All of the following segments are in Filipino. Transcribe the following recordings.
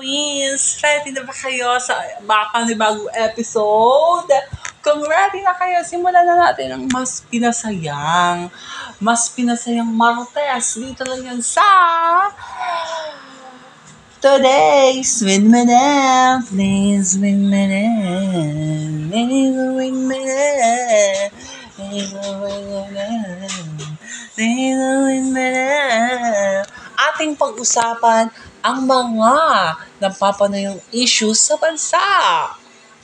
Queens! Ready na ba kayo sa panibagong episode? Kung ready na kayo, simulan na natin ang mas pinasayang Martes. Dito lang yan sa Today's with Madam. Please with Madam. Please with Madam. Please with Madam. Ating pag-usapan ang mga napapanayong issues sa bansa.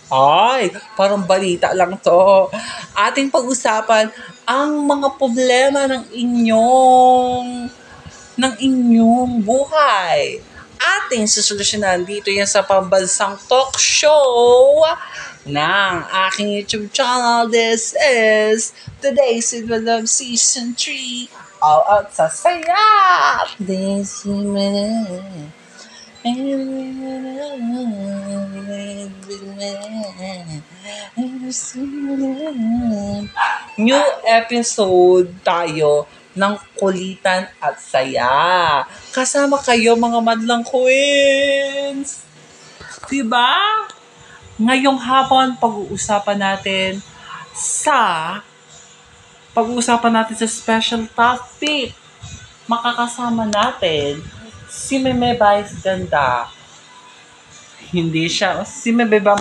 Ay, parang balita lang to. Ating pag-usapan ang mga problema ng inyong buhay. Ating susolusyonan dito yan sa pambansang talk show ng aking YouTube channel. This is Today's with Madam Season 3. All out sa saya. This is Madam. New episode tayo ng kulitan at saya. Kasama kayo mga madlang queens. Diba? Ngayong hapon pag-uusapan natin sa special topic. Makakasama natin si Meme Vice Ganda. Hindi siya. Si Meme ba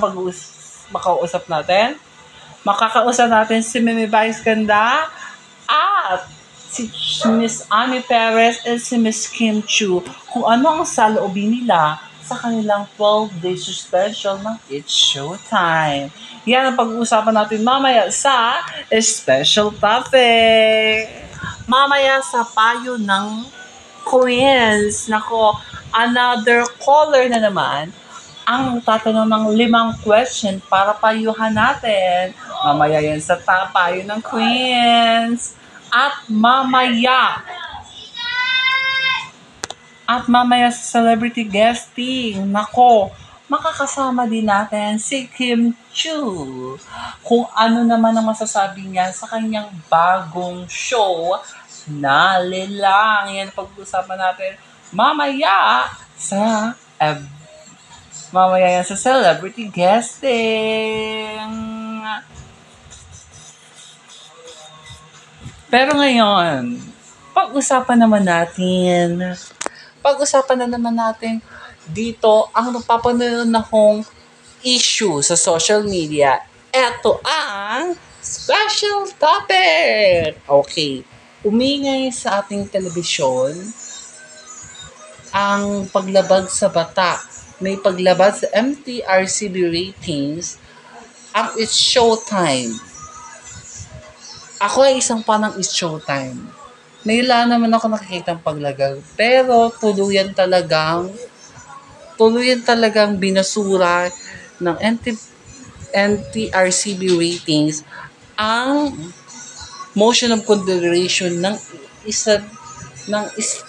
makausap natin? Makakausap natin si Meme Vice Ganda at si Miss Ami Perez at si Miss Kim Chu kung ano ang saloobin nila sa kanilang 12-day suspension ng It's Showtime. Yan ang pag-uusapan natin mamaya sa special topic. Mamaya sa payo ng Queens. Nako, another caller na naman ang tatanong ng 5 question para payuhan natin. Mamaya yan sa payo ng Queens. At mamaya sa celebrity guesting, nako, makakasama din natin si Kim Chu. Kung ano naman ang masasabi niya sa kanyang bagong show na Lilang. Yan pag-usapan natin mamaya yan sa celebrity guesting. Pero ngayon, pag-usapan na naman natin dito ang napapanood na kong issue sa social media. Ito ang special topic. Okay, umingay sa ating telebisyon ang paglabag sa bata. May paglabag sa MTRCB ratings ang It's Showtime. Ako ay isang panang It's Showtime. Naila naman ako nakikitang paglagag, pero tuluyan talagang binasura ng NTRCB ratings ang motion of consideration ng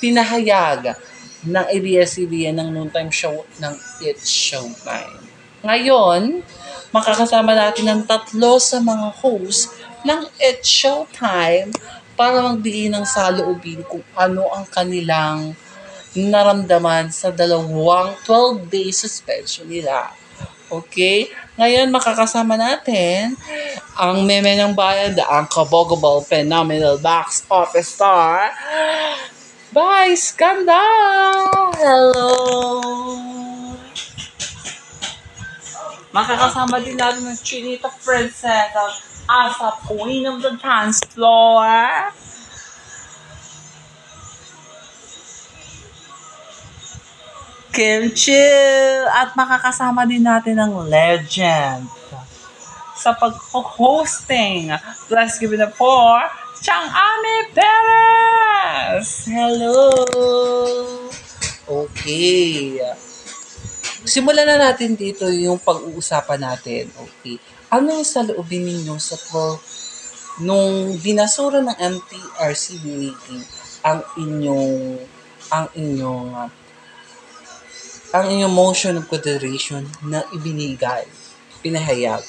pinahayag ng ABS-CBN ng noontime show ng It's Showtime. Ngayon, makakasama natin ng 3 sa mga host ng It's Showtime para magbigay ng saloobin kung ano ang kanilang naramdaman sa 12-day suspension nila. Okay? Ngayon, makakasama natin ang meme ng bayan, the unbogable phenomenal box office star, Vice Ganda! Hello! Makakasama din natin ng Chinita Princess as a queen of the dance floor. Kim Chill! At makakasama din natin ng legend sa pag-hosting. Let's give it up for Chang Ami Perez! Hello! Okay. Simulan na natin dito yung pag-uusapan natin. Okay. Ano sa loobin ninyo nung binasura ng MTRCB rating ang inyong motion of consideration na pinahayag.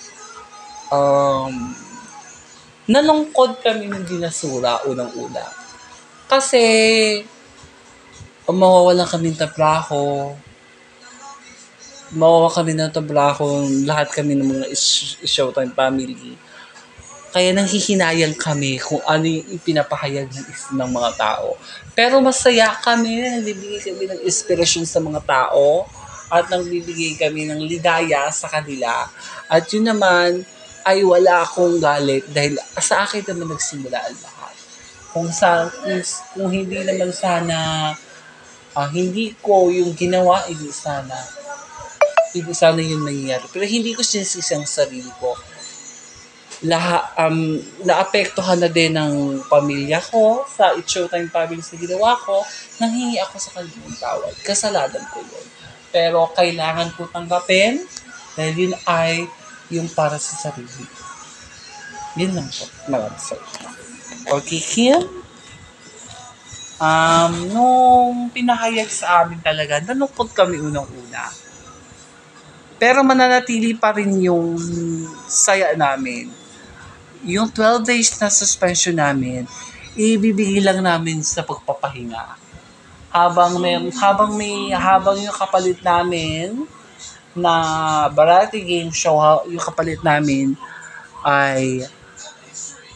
Nalungkot kami ng binasura unang-una. Kasi mawawalan kami ng trabaho, mawawa kami ng tablakon, lahat kami ng mga Showtime family. Kaya nanghihinayang kami kung ano yung ipinapahayag ng mga tao. Pero masaya kami, nagbibigay kami ng inspirasyon sa mga tao at nagbibigay kami ng ligaya sa kanila. At yun naman ay wala akong galit dahil sa akin naman nagsimula ang lahat. Kung hindi naman sana hindi ko yung ginawa, hindi sana yun nangyayari. Pero hindi ko sinisisi ang sarili ko. Naapektuhan na din ng pamilya ko sa It's Showtime family na ginawa ko, nanghingi ako sa kanilang tawad. Kasalanan ko yun. Pero kailangan ko tanggapin dahil yun ay yung para sa sarili. Yun lang po. Maraming salamat. Okay, Kim? Nung pinahayag sa amin talaga, nalungkot kami unang-una. Pero mananatili pa rin yung saya namin. Yung 12 days na suspension namin, ibibigay lang namin sa pagpapahinga. Habang yung kapalit namin na variety game show, yung kapalit namin ay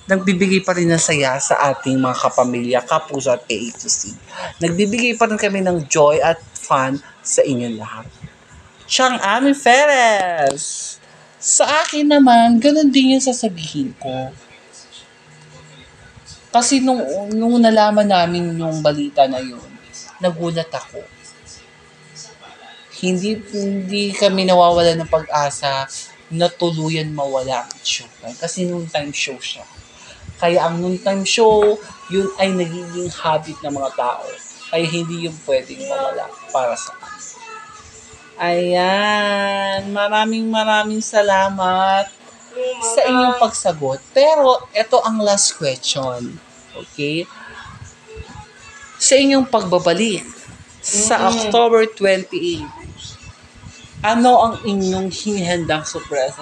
nagbibigay pa rin ng saya sa ating mga kapamilya, kapuso at AATC. Nagbibigay pa rin kami ng joy at fun sa inyong lahat. Siyang Ami Perez! Sa akin naman, ganun din yung sasabihin ko. Kasi nung nalaman namin yung balita na yun, nagulat ako. Hindi kami nawawala ng pag-asa na tuluyan mawala ang show. Kasi noon time show siya. Kaya ang noon time show, yun ay nagiging habit ng mga tao. Kaya hindi yung pwedeng mawala para sa akin. Ayan, maraming salamat sa inyong pagsagot. Pero, ito ang last question. Okay? Sa inyong pagbabalik sa October 28, ano ang inyong hinihandang sorpresa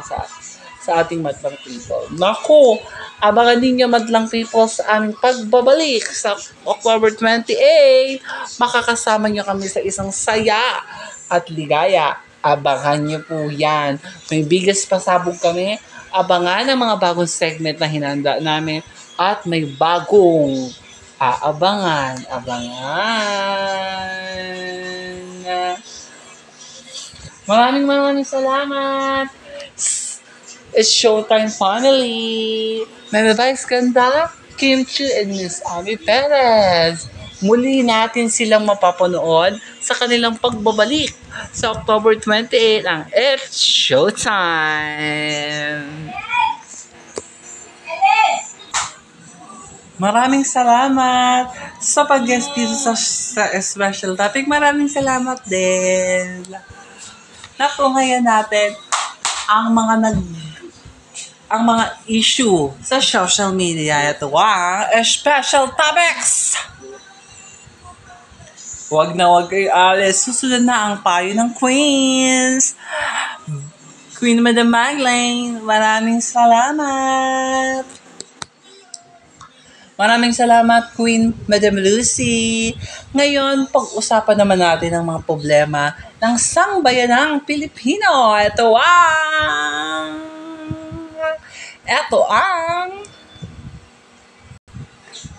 sa ating Madlang People? Naku, abangan ninyo Madlang People sa aming pagbabalik sa October 28. Makakasama nyo kami sa isang saya at ligaya. Abangan nyo po yan. May biggest pasabog kami. Abangan ang mga bagong segment na hinanda namin. At may bagong abangan. Maraming salamat. It's Showtime finally. May Vice Ganda, Kim Chu, and Miss Ami Perez. Muli natin silang mapapanood sa kanilang pagbabalik sa October 28 ang It's Showtime. Maraming salamat sa pag-guest dito sa special topic. Maraming salamat din. Natungayan natin ang mga issue sa social media. Ito ang special topics. Wag kayo alis. Susunod na ang payo ng Queens. Queen Madam Magdalene, maraming salamat. Maraming salamat, Queen Madam Lucy. Ngayon, pag-usapan naman natin ang mga problema ng sangbayanang Pilipino. Ito ang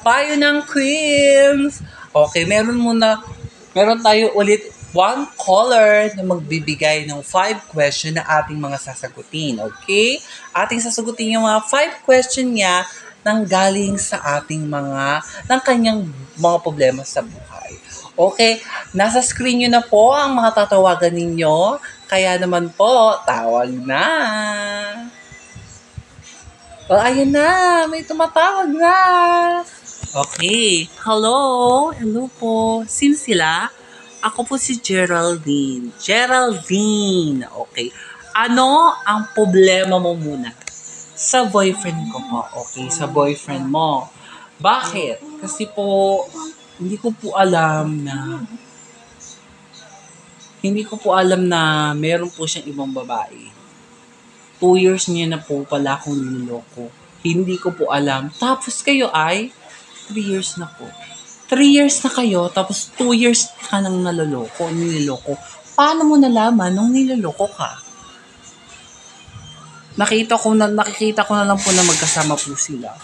payo ng Queens. Okay, meron tayo ulit one caller na magbibigay ng 5 question na ating mga sasagutin. Okay? Ating sasagutin yung mga 5 question niya nang galing sa ng kanyang mga problema sa buhay. Okay? Nasa screen nyo na po ang mga tatawagan ninyo. Kaya naman po, tawag na. Ayan na. May tumatawag na. Okay. Hello po. Sino sila? Ako po si Geraldine. Okay. Ano ang problema mo muna? Sa boyfriend ko po. Okay, sa boyfriend mo. Bakit? Kasi po, hindi ko po alam na meron po siyang ibang babae. 2 years niya na po pala akong niloloko. Hindi ko po alam. Tapos kayo ay 3 years na po. 3 years na kayo, tapos 2 years ka nang niloloko. paano mo nalaman nung niloloko ka? Nakikita ko na lang po na magkasama po sila.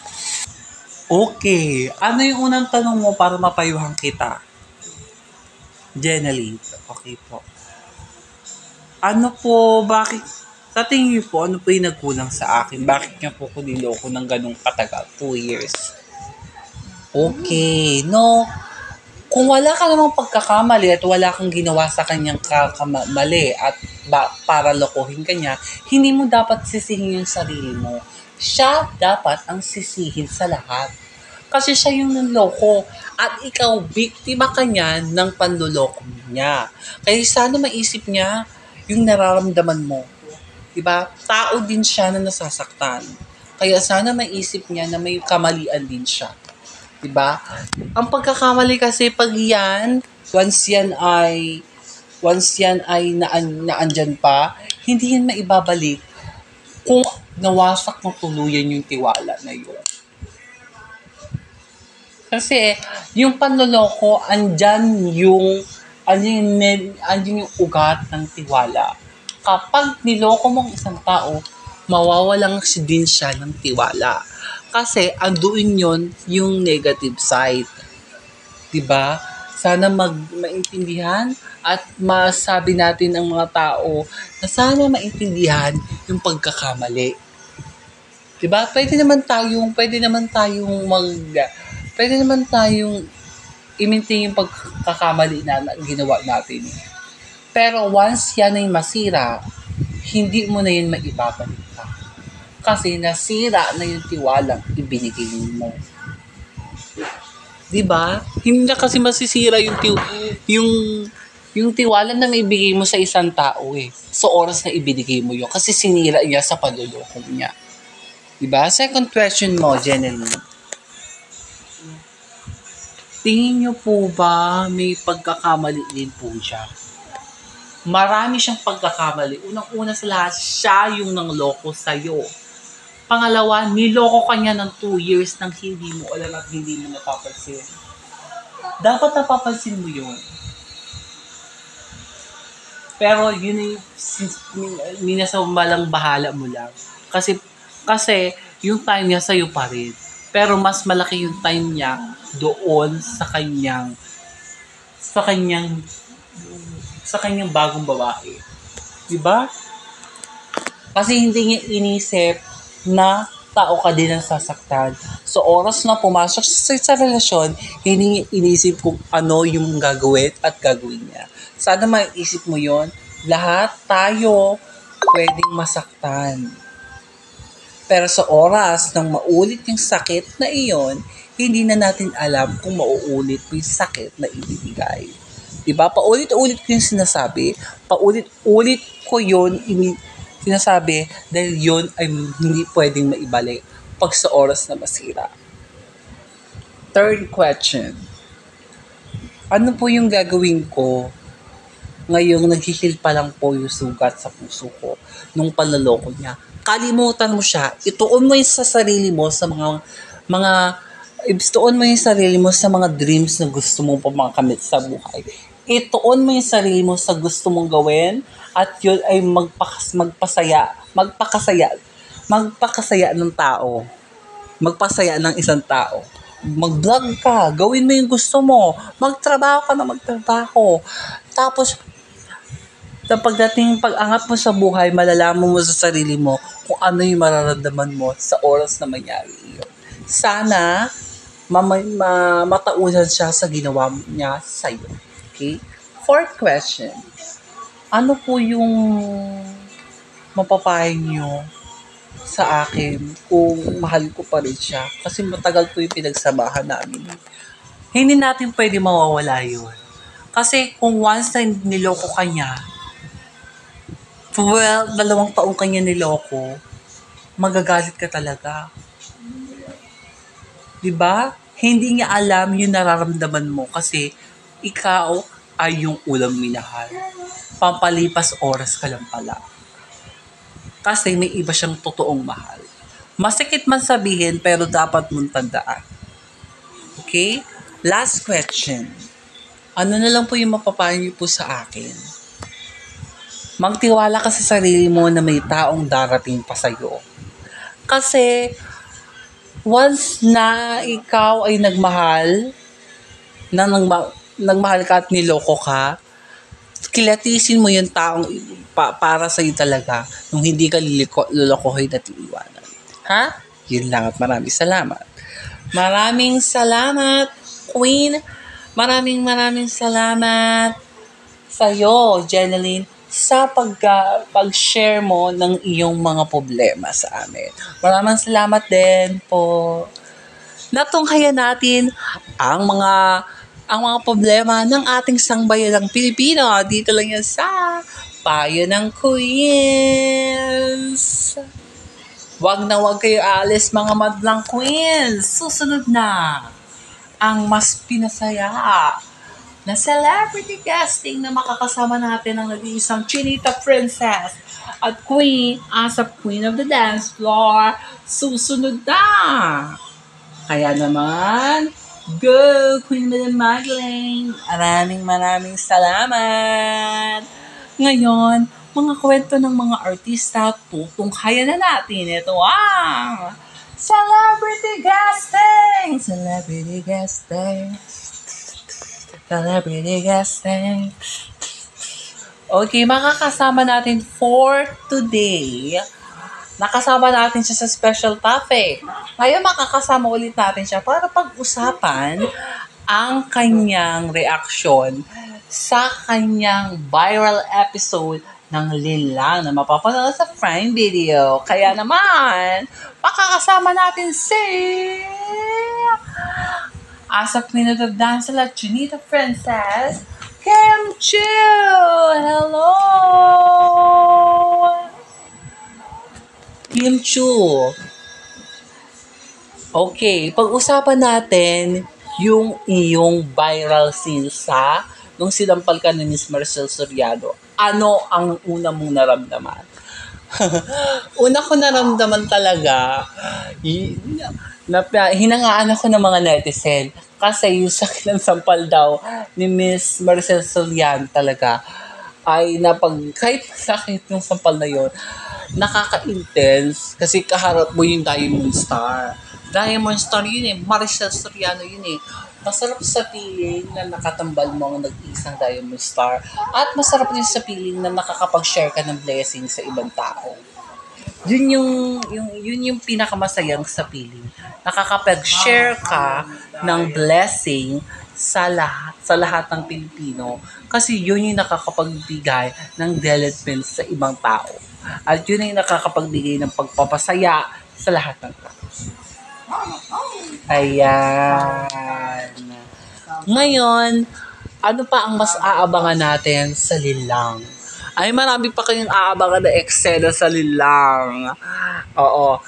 Okay. Ano yung unang tanong mo para mapayuhan kita? Jeneline. Okay po. Ano po, bakit, sa tingin niyo po, ano po yung nagkulang sa akin? Bakit niya po ko niloko ng ganong katagal? 2 years. Okay. No, kung wala ka namang pagkakamali at wala kang ginawa sa kanyang mali at para lokohin ka niya, hindi mo dapat sisihin yung sarili mo. Siya dapat ang sisihin sa lahat. Kasi siya yung nanloko at ikaw, biktima ka niya ng panluloko niya. Kaya sana maisip niya yung nararamdaman mo. Diba? Tao din siya na nasasaktan. Kaya sana maisip niya na may kamalian din siya. Diba? Ang pagkakamali kasi pag yan, once yan ay naandyan pa, hindi yan maibabalik kung nawasak ng tuluyan yung tiwala na yun. Kasi yung panloloko, andyan yung ugat ng tiwala. Kapag niloko mong isang tao, mawawalan din siya ng tiwala. Kasi anduin yon yung negative side. Diba? Sana maintindihan at masabi natin ang mga tao na sana maintindihan yung pagkakamali. Diba? Pwede naman tayong i-maintain yung pagkakamali na ginawa natin. Pero once yan ay masira, hindi mo na yun maibabalik pa. Kasi nasira na yung tiwalang ibinigay mo. Diba? Hindi na kasi masisira yung tiwala na naibigay mo sa isang tao sa oras na ibinigay mo yun. Kasi sinira niya sa panluloko niya. Diba? Second question mo, Jeneline. Tingin niyo po ba may pagkakamali din po siya? Marami siyang pagkakamali. Unang-una sa lahat, siya yung nangloko sa'yo. Pangalawa, niloko ka niya ng 2 years nang hindi mo alam at hindi mo napapansin. Dapat napapansin mo yun. Pero yun yung minasamalang bahala mo lang. Kasi yung time niya sa'yo pa rin. Pero mas malaki yung time niya doon sa kanyang bagong babae. Diba? Kasi hindi niya inisip na tao ka din ang sasaktan. So, oras na pumasok sa relasyon, hindi niya inisip kung ano yung gagawin niya. Sana maisip mo yon. Lahat tayo pwedeng masaktan. Pero sa oras ng maulit yung sakit na iyon, hindi na natin alam kung mauulit yung sakit na ibibigay. Diba? Paulit-ulit ko yung sinasabi. Paulit-ulit ko yun sinasabi dahil yun ay hindi pwedeng maibalik pag sa oras na masira. Third question. Ano po yung gagawin ko ngayong naghihil pa lang po yung sugat sa puso ko nung panloloko niya? Kalimutan mo siya. Ituon mo yung sa sarili mo sa ituon mo yung sarili mo sa mga dreams na gusto mong pamakamit sa buhay. Ituon mo yung sarili mo sa gusto mong gawin at yun ay magpakasaya ng tao. Magpasaya ng isang tao. Mag-vlog ka. Gawin mo yung gusto mo. Magtrabaho ka na magtrabaho. Tapos, pag-angat mo sa buhay, malalaman mo sa sarili mo kung ano yung mararamdaman mo sa oras na mangyari yun. Sana, mataunan siya sa ginawa niya sa'yo. Okay? Fourth question. Ano po yung mapapayo niyo sa akin kung mahal ko pa rin siya? Kasi matagal po yung pinagsamahan namin. Hindi natin pwede mawawala yun. Kasi kung once na niloko ka niya, 2 taong kanya niloko, magagalit ka talaga. Diba? Hindi niya alam yung nararamdaman mo kasi ikaw ay yung ulang minahal. Pampalipas oras ka lang pala. Kasi may iba siyang totoong mahal. Masakit man sabihin pero dapat mong tandaan. Okay? Last question. Ano na lang po yung mapapayo niyo po sa akin? Magtiwala ka sa sarili mo na may taong darating pa sa'yo. Kasi, once na ikaw ay nagmahal ka at niloko ka, kilatisin mo yung taong para sa'yo talaga nung hindi ka lulukohin at iiwanan. Ha? Yun lang at maraming salamat. Maraming salamat, Queen. Maraming salamat sa'yo, Jeneline, sa pag-share mo ng iyong mga problema sa amin. Maraming salamat din po. Natunghayan natin ang mga problema ng ating sangbayanang Pilipino. Dito lang yan sa Payo ng Queens. Wag na wag kayo alis, mga madlang Queens. Susunod na ang mas pinasaya na celebrity casting na makakasama natin ang nag-iisang Chinita Princess at Queen as a Queen of the Dance Floor. Susunod na! Kaya naman, go Queen Madam Magdalene! Maraming salamat! Ngayon, mga kwento ng mga artista, tutunghayan na natin. Ito ang Celebrity Casting! Celebrity Casting! Celebrity Casting! Okay, makakasama natin for today. Nakasama natin siya sa special topic. Ngayon makakasama ulit natin siya para pag-usapan ang kanyang reaksyon sa kanyang viral episode ng Linlang na mapapanood sa Prime Video. Kaya naman, makakasama natin si as a Queen of the Dance at Chinita Princess, Kim Chiu! Hello! Kim Chiu. Okay, pag-usapan natin yung iyong viral scene sa nung sinampal ka ni Miss Maricel Soriano. Ano ang una mong naramdaman? Una ko naramdaman talaga, hinangaan ako ng mga netizen kasi yung sakit ng sampal daw ni Miss Maricel Soriano talaga ay kahit sakit yung sampal na yon, nakaka-intense kasi kaharap mo yung Diamond Star. Diamond Star yun eh, Maricel Soriano yun eh. Masarap sa piling na nakatambal mo ang nag-isang Diamond Star at masarap din sa piling na nakakapag-share ka ng blessing sa ibang tao. Yun yung pinakamasayang sa piling. Nakakapag-share ka ng blessing sa lahat ng Pilipino kasi yun yung nakakapagbigay ng development sa ibang tao. At yun yung nakakapagbigay ng pagpapasaya sa lahat ng tao. Ayan. Ngayon, ano pa ang mas aabangan natin sa Linlang? Ay, marami pa kayong aabangan na eksena sa Linlang. Oo.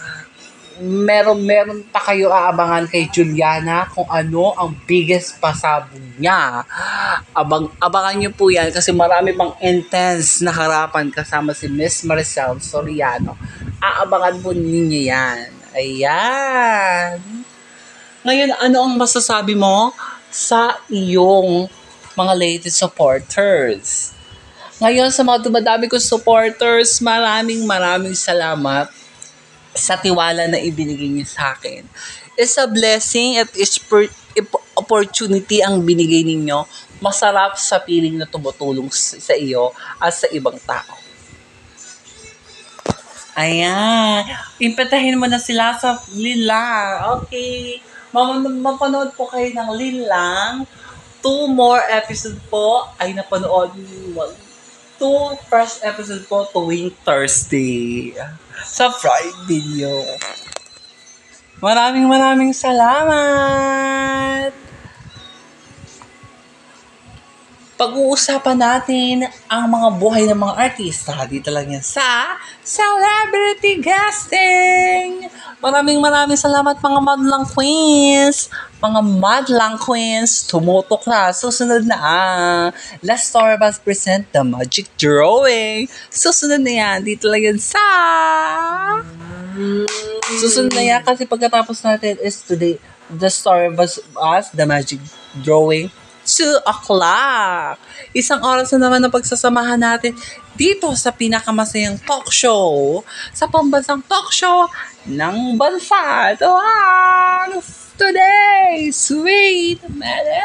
Meron pa kayo aabangan kay Juliana kung ano ang biggest pasabog niya. Abangan niyo po yan kasi marami pang intense na harapan kasama si Miss Maricel Soriano. Aabangan po ninyo yan. Ayan. Ngayon, ano ang masasabi mo sa iyong mga latest supporters? Ngayon, sa mga dumadami kong supporters, maraming salamat sa tiwala na ibinigay niyo sa akin. It's a blessing at it's opportunity ang binigay ninyo. Masarap sa piling na tumutulong sa iyo at sa ibang tao. Ayan. Impetahin mo na sila sa Linlang. Okay. Mapanood po kayo ng Linlang. 2 more episode po ay napanood. 2 first episode po tuwing Thursday sa Prime Video. Maraming salamat! Pag-uusapan natin ang mga buhay ng mga artista. Dito lang yan sa Celebrity Casting! Maraming salamat mga madlang queens! Mga madlang queens, tumutok na. Susunod na Last Story Bus present the Magic Drawing. Susunod na yan. Dito lang yan sa susunod na yan kasi pagkatapos natin is today the Story Bus the Magic Drawing. 2 o'clock. Isang oras na naman ang pagsasamahan natin dito sa pinakamasayang talk show, sa pambansang talk show ng bansa. Ito ang Today, Sweet Mede.